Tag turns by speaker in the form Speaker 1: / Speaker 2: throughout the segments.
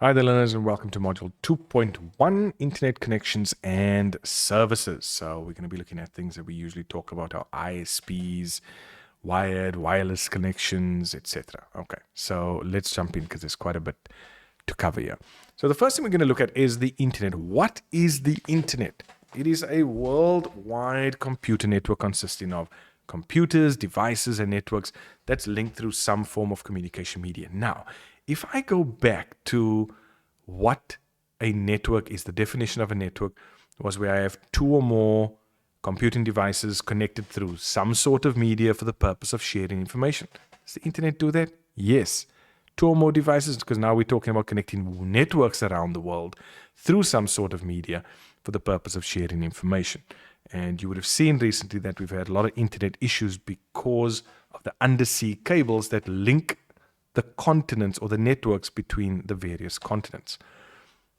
Speaker 1: Hi there, learners, and welcome to Module 2.1, Internet Connections and Services. So we're going to be looking at things that we usually talk about, our ISPs, wired, wireless connections, etc. Okay, so let's jump in because there's quite a bit to cover here. So the first thing we're going to look at is the Internet. What is the Internet? It is a worldwide computer network consisting of computers, devices, and networks that's linked through some form of communication media. Now, if I go back to what a network is, the definition of a network was where I have two or more computing devices connected through some sort of media for the purpose of sharing information. Does the internet do that? Yes. Two or more devices, because now we're talking about connecting networks around the world through some sort of media for the purpose of sharing information. And you would have seen recently that we've had a lot of internet issues because of the undersea cables that link the continents or the networks between the various continents.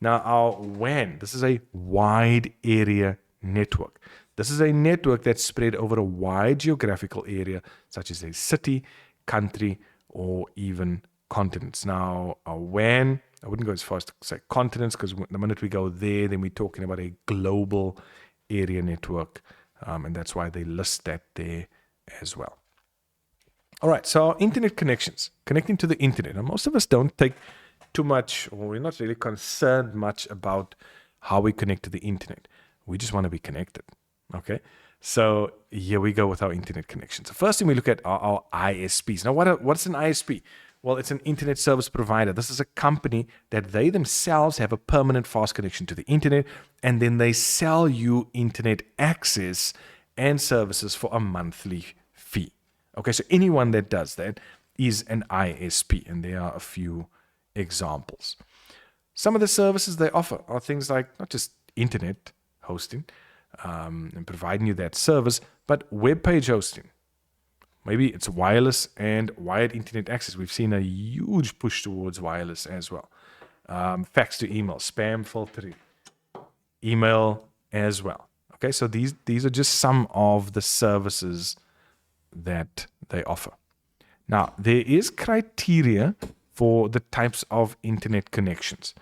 Speaker 1: Now, our WAN, this is a wide area network. This is a network that's spread over a wide geographical area, such as a city, country, or even continents. Now, our WAN, I wouldn't go as far as to say continents, because the minute we go there, then we're talking about a global area network, and that's why they list that there as well. All right, so our internet connections, connecting to the internet. Now, most of us don't take too much, or we're not really concerned much about how we connect to the internet. We just want to be connected, okay? So here we go with our internet connections. The first thing we look at are our ISPs. Now, what's an ISP? Well, it's an internet service provider. This is a company that they themselves have a permanent fast connection to the internet, and then they sell you internet access and services for a monthly fee. Okay, so anyone that does that is an ISP, and there are a few examples. Some of the services they offer are things like not just internet hosting and providing you that service, but web page hosting. Maybe it's wireless and wired internet access. We've seen a huge push towards wireless as well. Fax to email, spam filtering, email as well. Okay, so these are just some of the services that they offer. Now, there is criteria for the types of internet connections.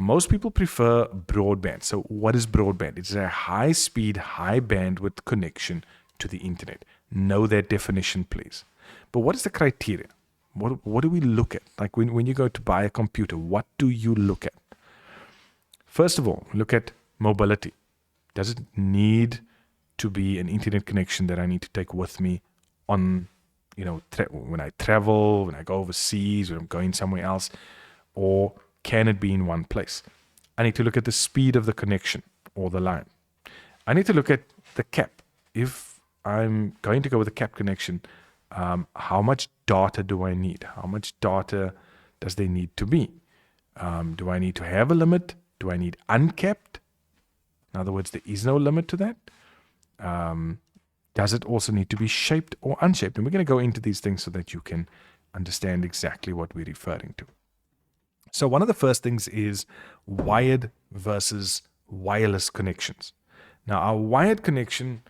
Speaker 1: Most people prefer broadband. So what is broadband? It's a high-speed, high-bandwidth connection to the internet. Know that definition, please. But what is the criteria? What do we look at? Like when you go to buy a computer, what do you look at? First of all, look at mobility. Does it need to be an internet connection that I need to take with me on, when I travel, when I go overseas, when I'm going somewhere else, or can it be in one place? I need to look at the speed of the connection or the line. I need to look at the cap. If I'm going to go with a cap connection, how much data do I need? How much data does there need to be? Do I need to have a limit? Do I need uncapped? In other words, there is no limit to that. Does it also need to be shaped or unshaped? And we're going to go into these things so that you can understand exactly what we're referring to. So one of the first things is wired versus wireless connections. Now, our wired connection,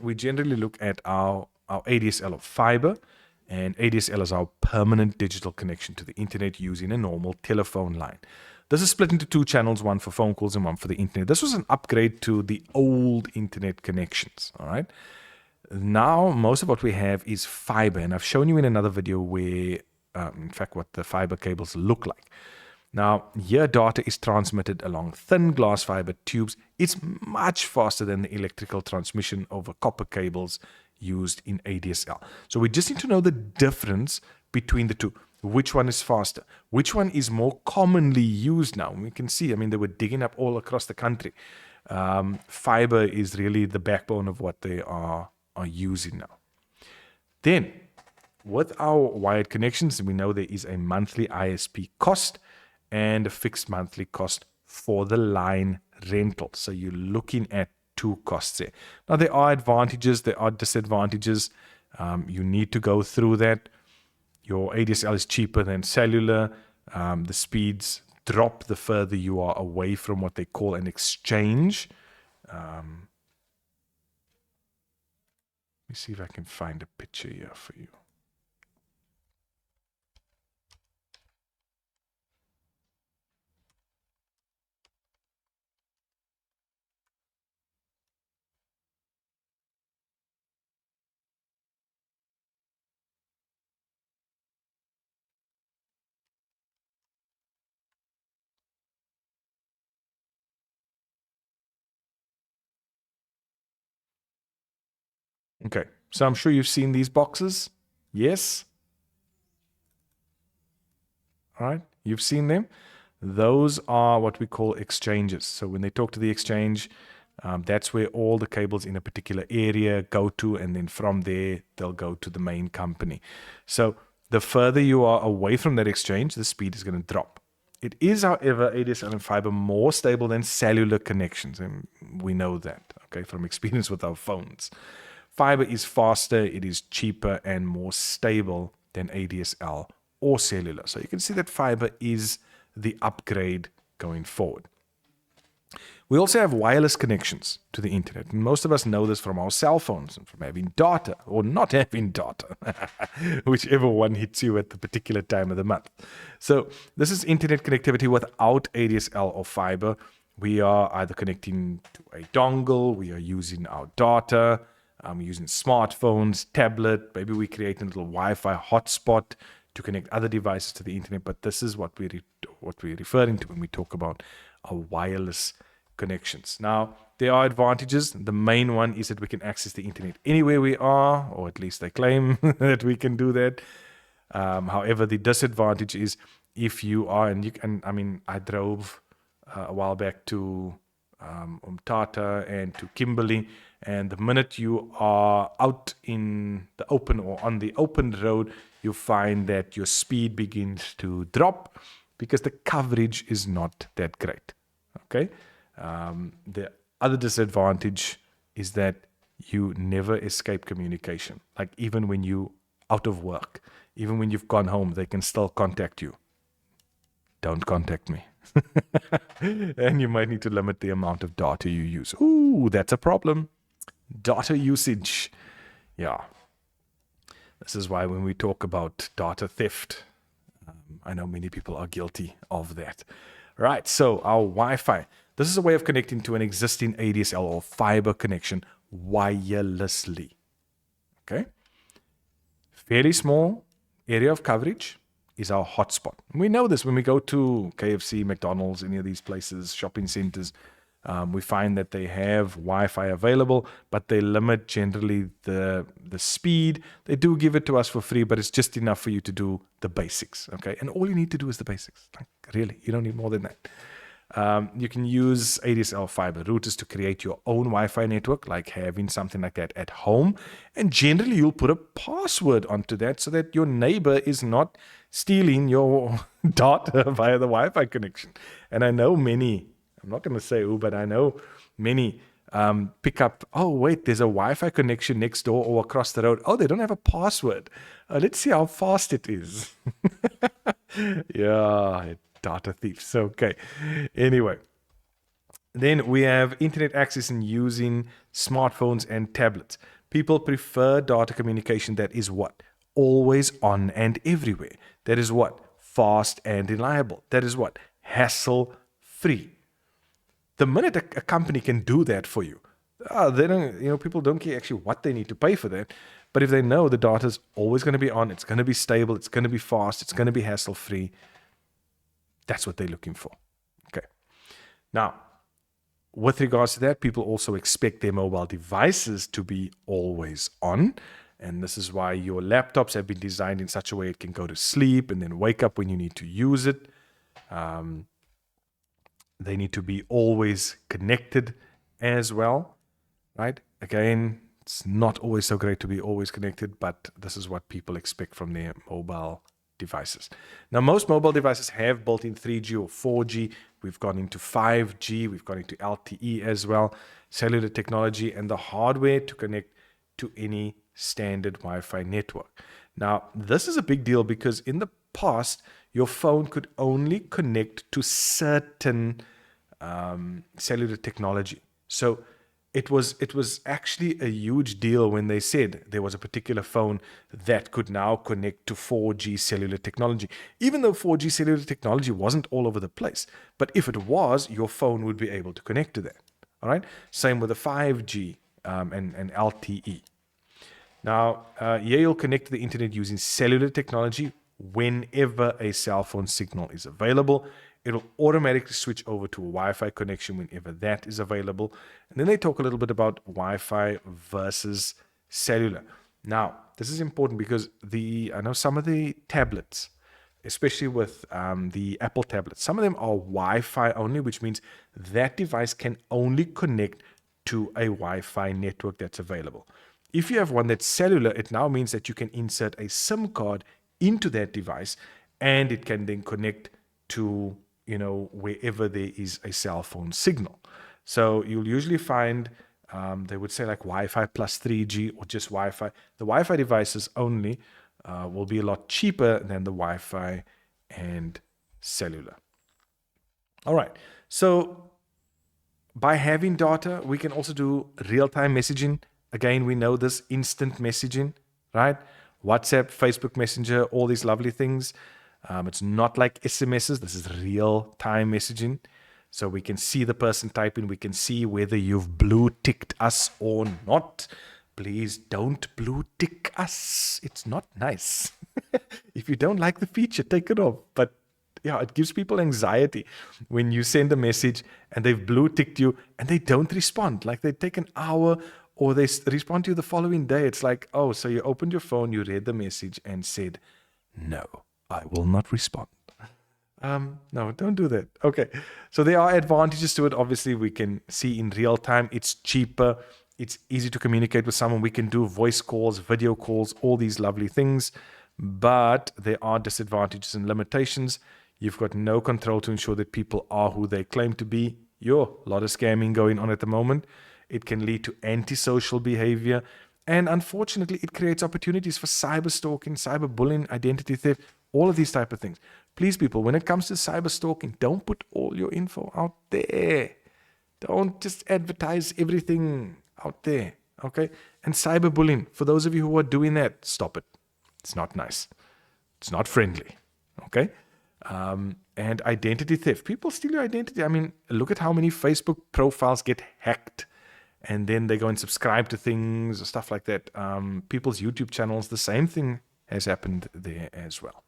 Speaker 1: we generally look at our ADSL of fiber, and ADSL is our permanent digital connection to the internet using a normal telephone line. This is split into two channels, one for phone calls and one for the internet. This was an upgrade to the old internet connections, all right? Now, most of what we have is fiber, and I've shown you in another video where, in fact, what the fiber cables look like. Now, here data is transmitted along thin glass fiber tubes. It's much faster than the electrical transmission over copper cables used in ADSL. So we just need to know the difference between the two. Which one is faster? Which one is more commonly used now? We can see, they were digging up all across the country. Fiber is really the backbone of what they are using now. Then, with our wired connections, we know there is a monthly ISP cost and a fixed monthly cost for the line rental. So you're looking at two costs there. Now, there are advantages, there are disadvantages. You need to go through that. Your ADSL is cheaper than cellular. The speeds drop the further you are away from what they call an exchange. Let me see if I can find a picture here for you. Okay, so I'm sure you've seen these boxes. Yes? All right, you've seen them. Those are what we call exchanges. So when they talk to the exchange, that's where all the cables in a particular area go to, and then from there, they'll go to the main company. So the further you are away from that exchange, the speed is going to drop. It is, however, ADSL and fiber more stable than cellular connections, and we know that, okay, from experience with our phones. Fiber is faster, it is cheaper, and more stable than ADSL or cellular. So you can see that fiber is the upgrade going forward. We also have wireless connections to the internet. And most of us know this from our cell phones and from having data or not having data, whichever one hits you at the particular time of the month. So this is internet connectivity without ADSL or fiber. We are either connecting to a dongle, we are using our data, using smartphones, tablet, maybe we create a little Wi-Fi hotspot to connect other devices to the internet, but this is what we're referring to when we talk about our wireless connections. Now, there are advantages. The main one is that we can access the internet anywhere we are, or at least they claim that we can do that. However, the disadvantage is if you are, and you can, I mean, I drove a while back to Umtata and to Kimberley, and the minute you are out in the open or on the open road, you find that your speed begins to drop because the coverage is not that great. Okay. The other disadvantage is that you never escape communication. Like even when you out of work, even when you've gone home, they can still contact you. Don't contact me. And you might need to limit the amount of data you use. Ooh, that's a problem. Data usage. Yeah. This is why when we talk about data theft, I know many people are guilty of that. Right, so our Wi-Fi. This is a way of connecting to an existing ADSL or fiber connection wirelessly. Okay? Fairly small area of coverage is our hotspot. We know this when we go to KFC, McDonald's, any of these places, shopping centers. We find that they have Wi-Fi available, but they limit generally the speed. They do give it to us for free, but it's just enough for you to do the basics. Okay, and all you need to do is the basics. Like really, you don't need more than that. You can use ADSL fiber routers to create your own Wi-Fi network, like having something like that at home. And generally, you'll put a password onto that so that your neighbor is not stealing your data via the Wi-Fi connection. And I know many, I'm not going to say who, but I know many pick up, oh, wait, there's a Wi-Fi connection next door or across the road. Oh, they don't have a password. Let's see how fast it is. Yeah, data thieves. Okay. Anyway, then we have internet access and using smartphones and tablets. People prefer data communication that is what? Always on and everywhere. That is what? Fast and reliable. That is what? Hassle free. The minute a company can do that for you, they don't, people don't care actually what they need to pay for that. But if they know the data is always going to be on, it's going to be stable, it's going to be fast, it's going to be hassle free, that's what they're looking for. Okay. Now, with regards to that, people also expect their mobile devices to be always on. And this is why your laptops have been designed in such a way it can go to sleep and then wake up when you need to use it. They need to be always connected as well, right? Again, it's not always so great to be always connected, but this is what people expect from their mobile devices. Now, most mobile devices have built-in 3G or 4G. We've gone into 5G. We've gone into LTE as well, cellular technology, and the hardware to connect to any standard Wi-Fi network. Now, this is a big deal because in the past, your phone could only connect to certain cellular technology. So it was actually a huge deal when they said there was a particular phone that could now connect to 4G cellular technology, even though 4G cellular technology wasn't all over the place. But if it was, your phone would be able to connect to that. All right. Same with the 5G and LTE. Now, here you'll connect to the internet using cellular technology whenever a cell phone signal is available. It'll automatically switch over to a Wi-Fi connection whenever that is available. And then they talk a little bit about Wi-Fi versus cellular. Now, this is important because I know some of the tablets, especially with the Apple tablets, some of them are Wi-Fi only, which means that device can only connect to a Wi-Fi network that's available. If you have one that's cellular, it now means that you can insert a SIM card into that device, and it can then connect to, wherever there is a cell phone signal. So you'll usually find they would say like Wi-Fi plus 3G or just Wi-Fi. The Wi-Fi devices only will be a lot cheaper than the Wi-Fi and cellular. All right. So by having data, we can also do real-time messaging. Again, we know this instant messaging, right? WhatsApp, Facebook Messenger, all these lovely things. It's not like SMSs. This is real-time messaging. So we can see the person typing. We can see whether you've blue ticked us or not. Please don't blue tick us. It's not nice. If you don't like the feature, take it off. But yeah, it gives people anxiety when you send a message and they've blue ticked you and they don't respond. Like they take an hour or they respond to you the following day. It's like, oh, so you opened your phone, you read the message and said, no, I will not respond. No, don't do that. Okay. So there are advantages to it. Obviously, we can see in real time. It's cheaper. It's easy to communicate with someone. We can do voice calls, video calls, all these lovely things. But there are disadvantages and limitations. You've got no control to ensure that people are who they claim to be. A lot of scamming going on at the moment. It can lead to antisocial behavior. And unfortunately, it creates opportunities for cyber stalking, cyberbullying, identity theft, all of these type of things. Please, people, when it comes to cyber stalking, don't put all your info out there. Don't just advertise everything out there, okay? And cyberbullying, for those of you who are doing that, stop it. It's not nice. It's not friendly, okay? And identity theft. People steal your identity. I mean, look at how many Facebook profiles get hacked and then they go and subscribe to things or stuff like that. People's YouTube channels, the same thing has happened there as well.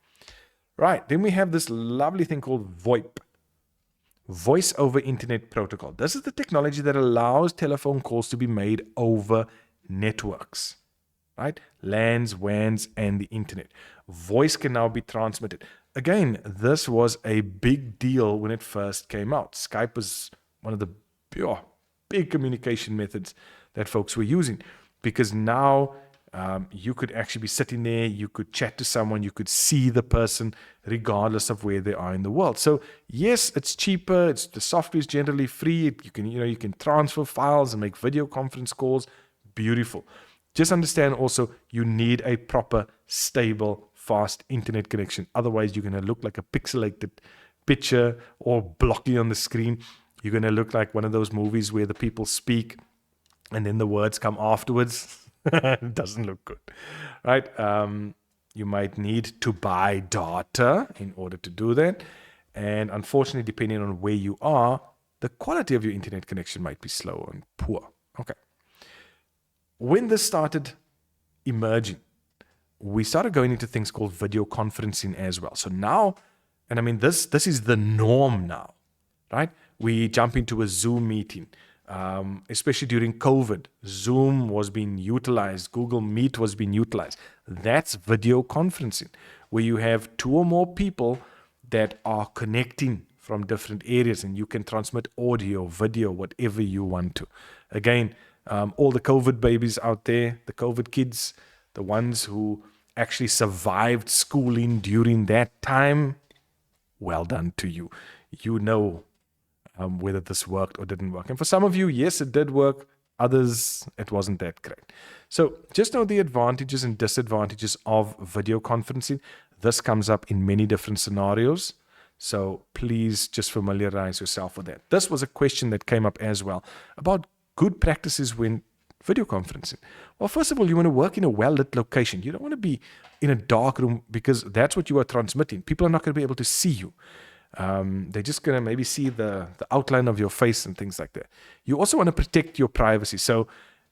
Speaker 1: Right, then we have this lovely thing called VoIP, Voice over Internet Protocol. This is the technology that allows telephone calls to be made over networks, right? LANs, WANs, and the internet. Voice can now be transmitted. Again, this was a big deal when it first came out. Skype was one of the big communication methods that folks were using, because now you could actually be sitting there, you could chat to someone, you could see the person regardless of where they are in the world. So yes, it's cheaper. The software is generally free. You can transfer files and make video conference calls. Beautiful. Just understand also, you need a proper, stable, fast internet connection. Otherwise, you're going to look like a pixelated picture or blocky on the screen. You're going to look like one of those movies where the people speak and then the words come afterwards. It doesn't look good, right? You might need to buy data in order to do that. And unfortunately, depending on where you are, the quality of your internet connection might be slow and poor. Okay. When this started emerging, we started going into things called video conferencing as well. So now, and I mean, this is the norm now, right? We jump into a Zoom meeting. Especially during COVID, Zoom was being utilized, Google Meet was being utilized. That's video conferencing, where you have two or more people that are connecting from different areas, and you can transmit audio, video, whatever you want to. Again, all the COVID babies out there, the COVID kids, the ones who actually survived schooling during that time, well done to you. You know whether this worked or didn't work. And for some of you, yes, it did work. Others, it wasn't that great. So just know the advantages and disadvantages of video conferencing. This comes up in many different scenarios. So please just familiarize yourself with that. This was a question that came up as well about good practices when video conferencing. Well, first of all, you want to work in a well-lit location. You don't want to be in a dark room, because that's what you are transmitting. People are not going to be able to see you. They're just going to maybe see the outline of your face and things like that. You also want to protect your privacy. So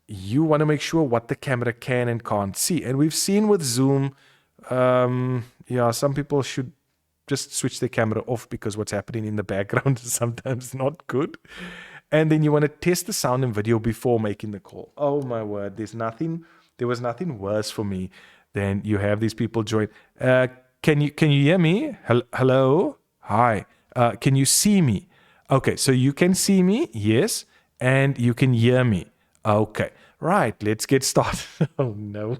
Speaker 1: you want to make sure what the camera can and can't see. And we've seen with Zoom, some people should just switch their camera off, because what's happening in the background is sometimes not good. And then you want to test the sound and video before making the call. Oh my word, there's nothing there was nothing worse for me than you have these people join. Can you hear me? Hello? Hi. Can you see me? Okay, so you can see me, yes, and you can hear me. Okay, right, let's get started. Oh no.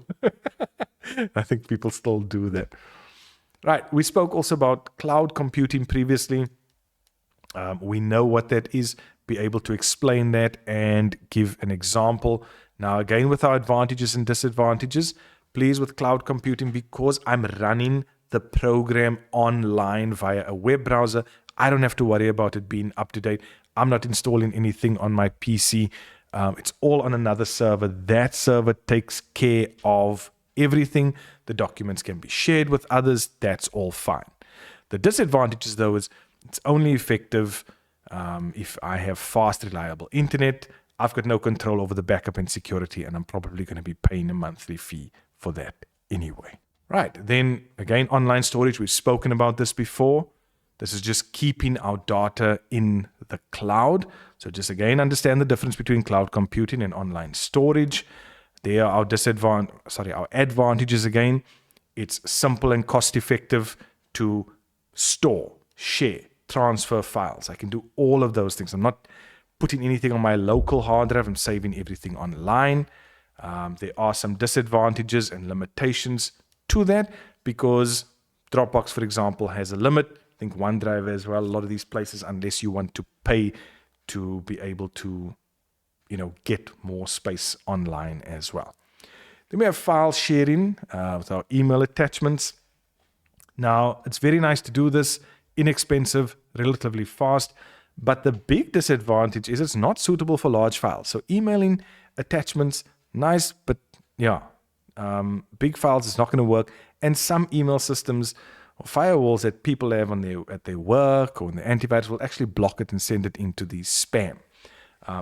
Speaker 1: I think people still do that. Right, we spoke also about cloud computing previously. We know what that is, be able to explain that and give an example. Now, again, with our advantages and disadvantages, please, with cloud computing, because I'm running the program online via a web browser, I don't have to worry about it being up to date. I'm not installing anything on my PC. It's all on another server. That server takes care of everything. The documents can be shared with others. That's all fine. The disadvantages, though, is it's only effective if I have fast, reliable internet. I've got no control over the backup and security, and I'm probably going to be paying a monthly fee for that anyway. Right, then again, online storage. We've spoken about this before. This is just keeping our data in the cloud. So just again, understand the difference between cloud computing and online storage. There are our advantages again. It's simple and cost effective to store, share, transfer files. I can do all of those things. I'm not putting anything on my local hard drive. I'm saving everything online. There are some disadvantages and limitations to that because Dropbox, for example, has a limit. I think OneDrive as well. A lot of these places, unless you want to pay to be able to, get more space online as well. Then we have file sharing with our email attachments. Now, it's very nice to do this, inexpensive, relatively fast, but the big disadvantage is it's not suitable for large files. So emailing attachments, nice, but big files is not going to work. And some email systems or firewalls that people have at their work or in the antivirus will actually block it and send it into the spam.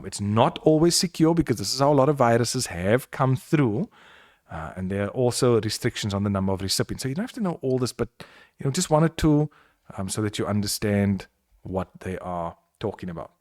Speaker 1: It's not always secure because this is how a lot of viruses have come through. And there are also restrictions on the number of recipients. So you don't have to know all this, but just one or two so that you understand what they are talking about.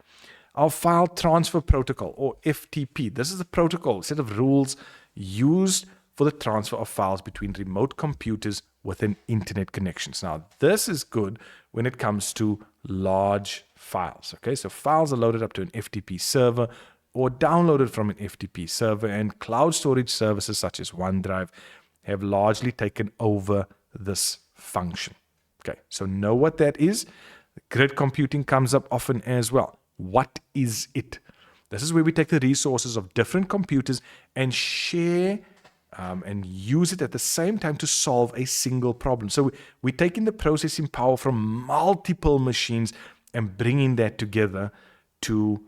Speaker 1: Our file transfer protocol, or FTP. This is a protocol, a set of rules used for the transfer of files between remote computers within internet connections. Now, this is good when it comes to large files. Okay, so files are loaded up to an FTP server or downloaded from an FTP server, and cloud storage services such as OneDrive have largely taken over this function. Okay, so know what that is. Grid computing comes up often as well. What is it? This is where we take the resources of different computers and share and use it at the same time to solve a single problem. So we're taking the processing power from multiple machines and bringing that together to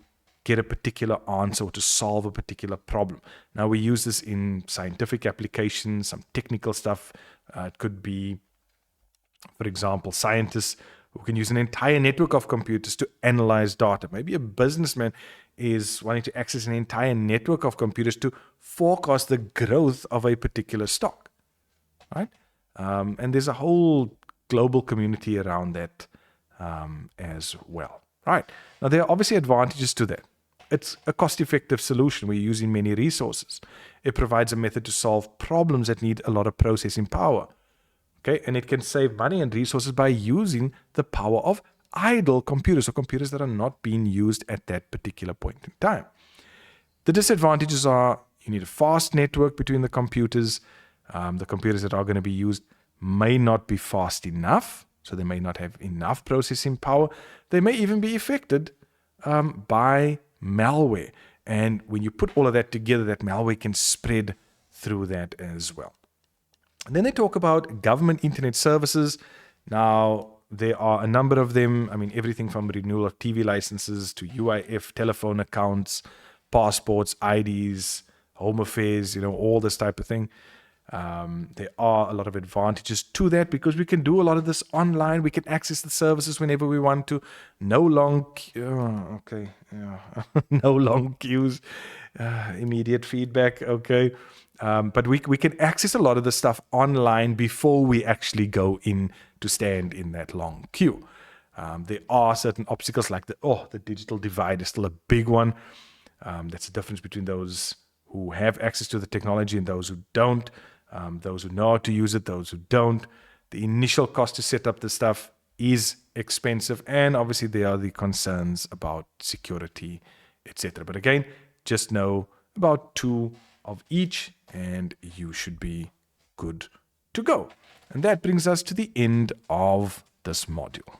Speaker 1: get a particular answer or to solve a particular problem. Now, we use this in scientific applications, some technical stuff. It could be, for example, scientists who can use an entire network of computers to analyze data. Maybe a businessman is wanting to access an entire network of computers to forecast the growth of a particular stock, right? And there's a whole global community around that as well, right? Now, there are obviously advantages to that. It's a cost-effective solution. We're using many resources. It provides a method to solve problems that need a lot of processing power. Okay, and it can save money and resources by using the power of idle computers, or computers that are not being used at that particular point in time. The disadvantages are you need a fast network between the computers. The computers that are going to be used may not be fast enough, so they may not have enough processing power. They may even be affected by malware. And when you put all of that together, that malware can spread through that as well. And then they talk about government internet services. Now, there are a number of them. I mean, everything from renewal of TV licenses to UIF, telephone accounts, passports, IDs, home affairs, all this type of thing. There are a lot of advantages to that because we can do a lot of this online. We can access the services whenever we want to. No long no long queues, immediate feedback, okay. But we can access a lot of the stuff online before we actually go in to stand in that long queue. There are certain obstacles like the digital divide is still a big one. That's the difference between those who have access to the technology and those who don't, those who know how to use it, those who don't. The initial cost to set up the stuff is expensive, and obviously there are the concerns about security, etc. But again, just know about 2 of each and you should be good to go. And that brings us to the end of this module.